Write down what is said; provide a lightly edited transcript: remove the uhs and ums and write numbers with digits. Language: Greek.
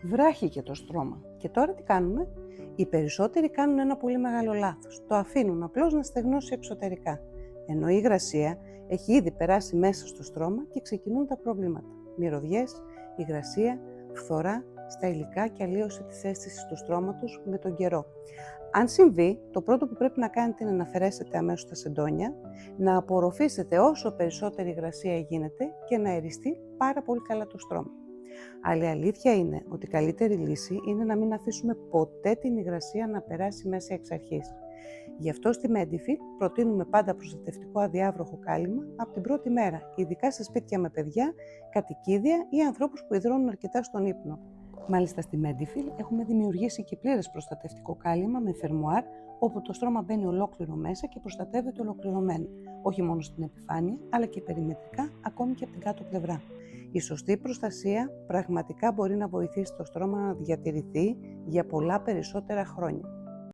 Βράχει και το στρώμα. Και τώρα τι κάνουμε? Οι περισσότεροι κάνουν ένα πολύ μεγάλο λάθος. Το αφήνουν απλώς να στεγνώσει εξωτερικά. Ενώ η υγρασία έχει ήδη περάσει μέσα στο στρώμα και ξεκινούν τα προβλήματα. Μυρωδιές, υγρασία, φθορά στα υλικά και αλλίωση της αίσθησης του στρώματος με τον καιρό. Αν συμβεί, το πρώτο που πρέπει να κάνετε είναι να αφαιρέσετε αμέσως τα σεντόνια, να απορροφήσετε όσο περισσότερη υγρασία γίνεται και να αεριστεί πάρα πολύ καλά το στρώμα. Αλλά η αλήθεια είναι ότι η καλύτερη λύση είναι να μην αφήσουμε ποτέ την υγρασία να περάσει μέσα εξ αρχής. Γι' αυτό στη Medifil προτείνουμε πάντα προστατευτικό αδιάβροχο κάλυμα από την πρώτη μέρα, ειδικά σε σπίτια με παιδιά, κατοικίδια ή ανθρώπους που υδρώνουν αρκετά στον ύπνο. Μάλιστα στη Medifil έχουμε δημιουργήσει και πλήρες προστατευτικό κάλυμα με φερμουάρ, όπου το στρώμα μπαίνει ολόκληρο μέσα και προστατεύεται ολοκληρωμένο, όχι μόνο στην επιφάνεια, αλλά και περιμετρικά, ακόμη και από την κάτω πλευρά. Η σωστή προστασία πραγματικά μπορεί να βοηθήσει το στρώμα να διατηρηθεί για πολλά περισσότερα χρόνια.